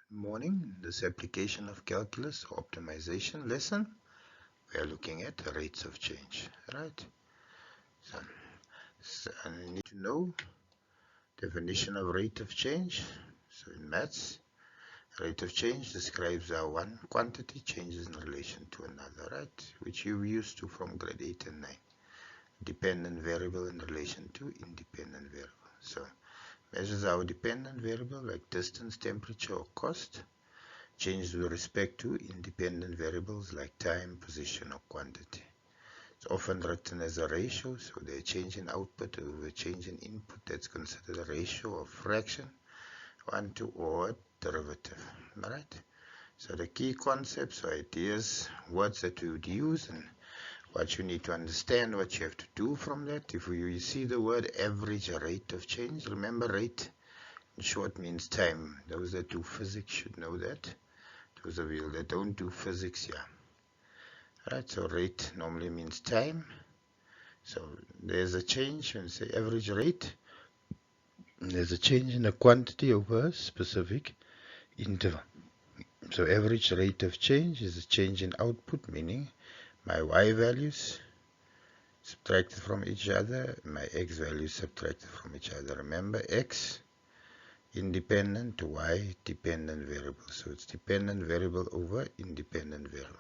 Morning. In this application of calculus or optimization lesson, we are looking at rates of change, right? So I need to know definition of rate of change. So in maths, rate of change describes how one quantity changes in relation to another, right? Which you used to from grade 8 and 9. Dependent variable in relation to independent variable. So measures our dependent variable like distance, temperature, or cost change with respect to independent variables like time, position, or quantity. It's often written as a ratio, so the change in output over change in input, that's considered a ratio or fraction, 1 to or derivative. Alright? So the key concepts or ideas, words that we would use, and what you need to understand, what you have to do from that. If you see the word average rate of change, remember rate in short means time. Those that do physics should know that. Those of you that don't do physics, yeah. Right, so rate normally means time. So there's a change when you say average rate. There's a change in the quantity over a specific interval. So average rate of change is a change in output, meaning my y values subtracted from each other, my x values subtracted from each other. Remember, x independent, y dependent variable. So it's dependent variable over independent variable.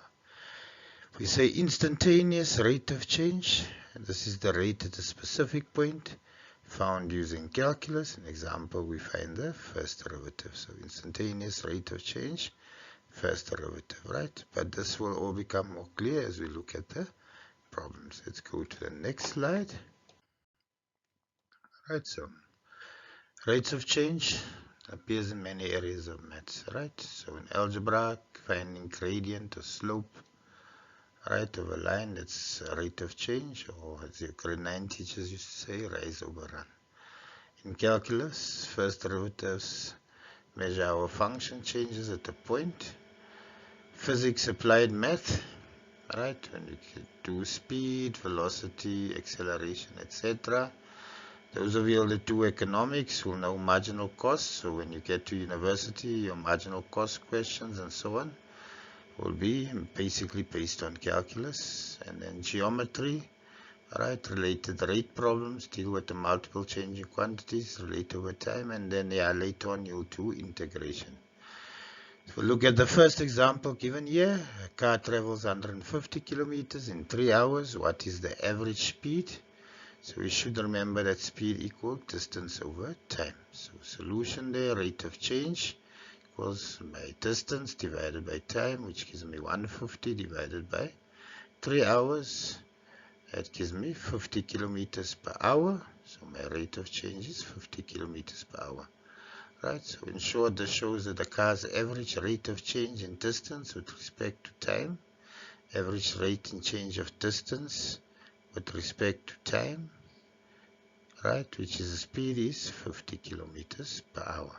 We say instantaneous rate of change. This is the rate at a specific point found using calculus. An example, we find the first derivative. So instantaneous rate of change, first derivative, right? But this will all become more clear as we look at the problems. Let's go to the next slide. Right, so rates of change appears in many areas of maths, right? So in algebra, finding gradient or slope, right, of a line, that's rate of change, or as your grade 9 teachers used to say, rise over run. In calculus, first derivatives measure our function changes at a point. Physics applied math, right, when you do speed, velocity, acceleration, etc. Those of you that do economics will know marginal cost. So when you get to university, your marginal cost questions and so on will be basically based on calculus. And then geometry, right, related rate problems deal with the multiple changing quantities relate over time, and then later on you'll do integration. So look at the first example given here. A car travels 150 kilometers in 3 hours. What is the average speed? So we should remember that speed equals distance over time. So solution there, rate of change equals my distance divided by time, which gives me 150 divided by 3 hours. That gives me 50 kilometers per hour. So my rate of change is 50 kilometers per hour. Right, so in short, this shows that the car's average rate of change in distance with respect to time, average rate in change of distance with respect to time, right, which is the speed is 50 kilometers per hour.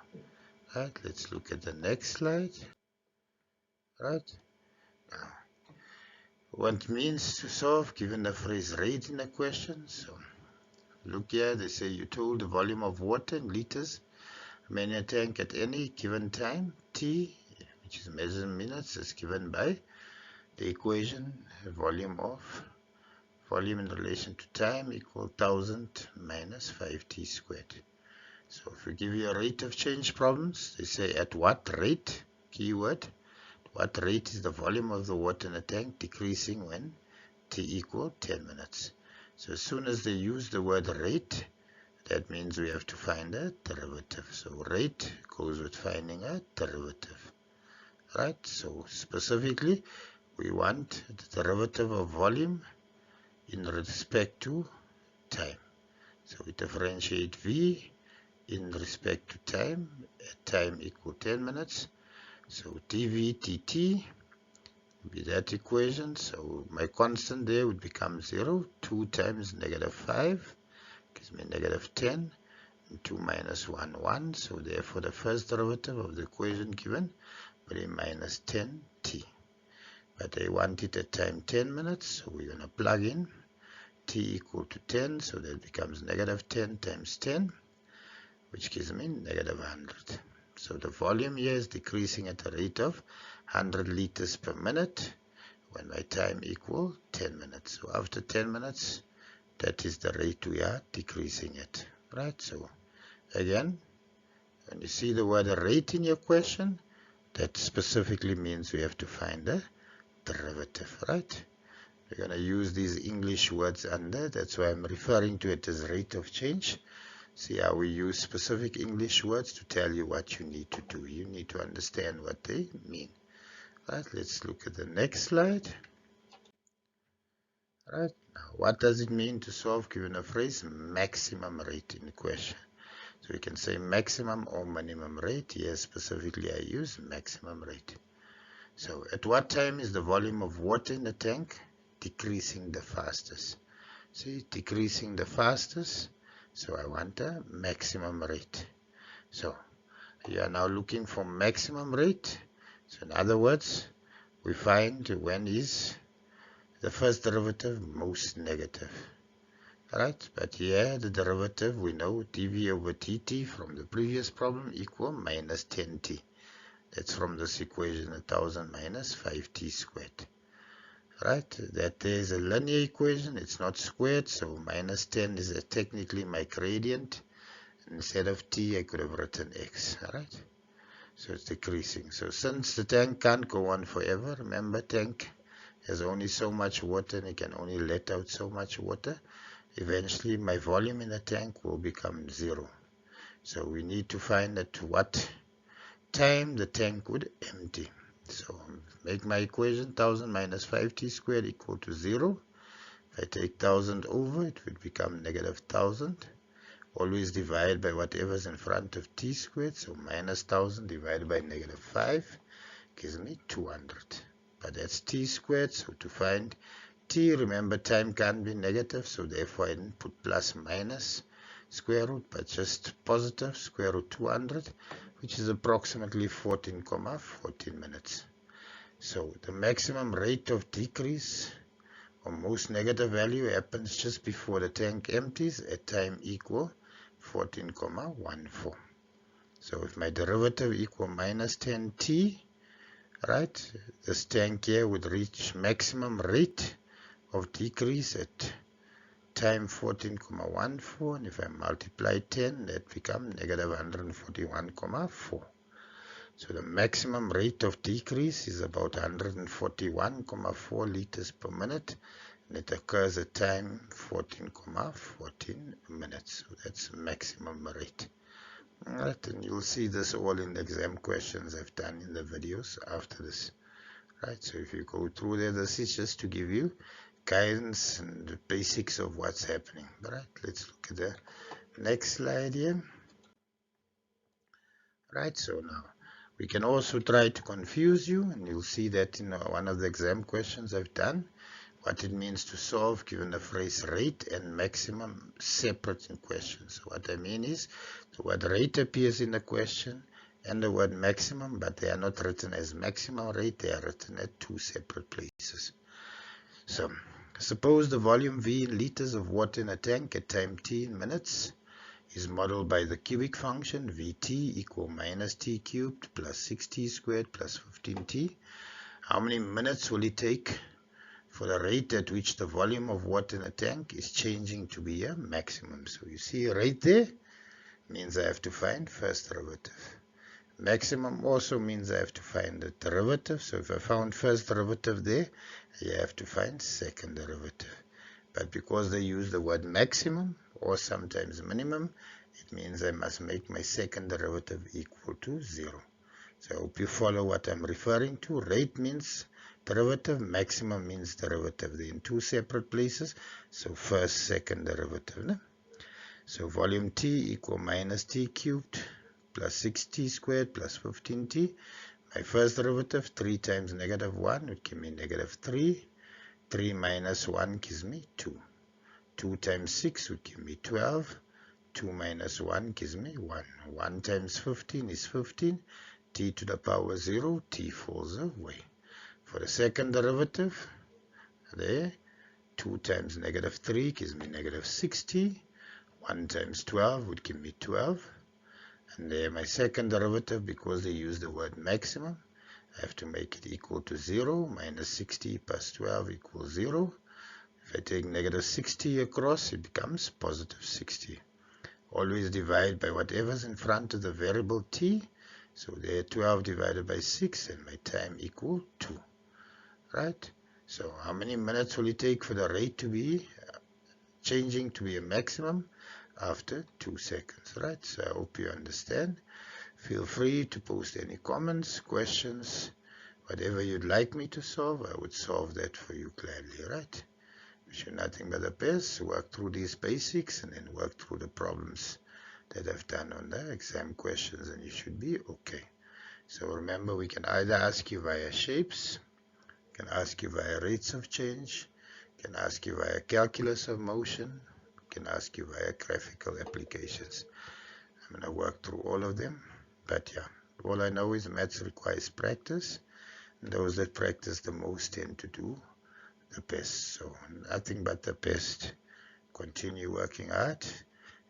Right, let's look at the next slide. Right, now, what it means to solve given the phrase rate in the question. So look here, they say you told the volume of water in liters remain in a tank at any given time, T, which is measured in minutes, is given by the equation volume in relation to time equal 1000 minus 5t squared. So if we give you a rate of change problems, they say at what rate, keyword, what rate is the volume of the water in a tank decreasing when t equal 10 minutes. So as soon as they use the word rate, that means we have to find a derivative. So rate goes with finding a derivative. Right? So specifically, we want the derivative of volume in respect to time. So we differentiate V in respect to time at time equal 10 minutes. So dV dt would be that equation. So my constant there would become 0. 2 times negative 5 gives me negative 10. 2 minus 1, 1. So therefore the first derivative of the equation given will be minus 10t. But I want it at time 10 minutes, so we're going to plug in t equal to 10, so that becomes negative 10 times 10, which gives me negative 100. So the volume here is decreasing at a rate of 100 liters per minute when my time equal 10 minutes. So after 10 minutes, that is the rate we are decreasing it, right? So again, when you see the word rate in your question, that specifically means we have to find the derivative, right? We're going to use these English words under, that's why I'm referring to it as rate of change. See how we use specific English words to tell you what you need to do. You need to understand what they mean. Right, let's look at the next slide. Right, now what does it mean to solve given a phrase maximum rate in the question? So we can say maximum or minimum rate. Here specifically I use maximum rate. So at what time is the volume of water in the tank decreasing the fastest? See, decreasing the fastest. So I want a maximum rate. So you are now looking for maximum rate. So in other words, we find when is the first derivative most negative. Right? But here the derivative, we know dv over dt from the previous problem equal minus 10t. That's from this equation 1000 minus 5t squared. Right? That is a linear equation, it's not squared, so minus 10 is technically my gradient. Instead of t, I could have written x. Alright? So it's decreasing. So since the tank can't go on forever, remember tank has only so much water and it can only let out so much water. Eventually my volume in the tank will become 0. So we need to find at what time the tank would empty. So make my equation 1000 minus 5t squared equal to 0. If I take 1000 over, it would become negative 1000. Always divide by whatever's in front of t squared. So minus 1000 divided by negative 5 gives me 200. But that's t squared. So to find t, remember time can't be negative. So therefore I didn't put plus minus square root, but just positive square root 200. Which is approximately 14 minutes. So the maximum rate of decrease or most negative value happens just before the tank empties at time equal 14,14. So if my derivative equal minus 10t, right, this tank here would reach maximum rate of decrease at time 14,14, and if I multiply 10, that becomes negative 141,4. So the maximum rate of decrease is about 141,4 liters per minute, and it occurs at time 14,14 minutes. So that's maximum rate. Alright, and you'll see this all in the exam questions I've done in the videos after this. Right, so if you go through there, this is just to give you guidance and the basics of what's happening. Right, let's look at the next slide here. Right, so now we can also try to confuse you, and you'll see that in one of the exam questions I've done, what it means to solve given the phrase rate and maximum separate in questions. So what I mean is the word rate appears in the question and the word maximum, but they are not written as maximum rate, they are written at two separate places. So suppose the volume V in liters of water in a tank at time t in minutes is modeled by the cubic function Vt equal minus t cubed plus 6t squared plus 15t. How many minutes will it take for the rate at which the volume of water in a tank is changing to be a maximum? So you see right there means I have to find first derivative. Maximum also means I have to find the derivative. So if I found first derivative there, I have to find second derivative. But because they use the word maximum or sometimes minimum, it means I must make my second derivative equal to 0. So I hope you follow what I'm referring to. Rate means derivative, maximum means derivative. They're in two separate places. So first, second derivative. No? So volume T equal minus T cubed plus 6t squared plus 15t. My first derivative, 3 times negative 1 would give me negative 3. 3 minus 1 gives me 2. 2 times 6 would give me 12. 2 minus 1 gives me 1. 1 times 15 is 15. T to the power 0, t falls away. For the second derivative, there, 2 times negative 3 gives me negative 60. 1 times 12 would give me 12. And there my second derivative, because they use the word maximum, I have to make it equal to 0. Minus 60 plus 12 equals 0. If I take negative 60 across, it becomes positive 60. Always divide by whatever's in front of the variable t. So there 12 divided by 6, and my time equal 2. Right? So how many minutes will it take for the rate to be changing to be a maximum? After 2 seconds. Right? So I hope you understand. Feel free to post any comments, questions, whatever you'd like me to solve. I would solve that for you gladly. Right? Wish you nothing but the best. Work through these basics and then work through the problems that I've done on the exam questions, and you should be okay. So remember, we can either ask you via shapes, can ask you via rates of change, can ask you via calculus of motion, can ask you via graphical applications. I'm going to work through all of them, but yeah, all I know is maths requires practice, and those that practice the most tend to do the best. So nothing but the best. Continue working hard.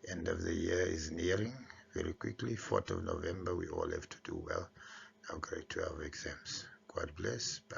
End of the year is nearing very quickly. 4th of November, we all have to do well our grade 12 exams. God bless. Bye.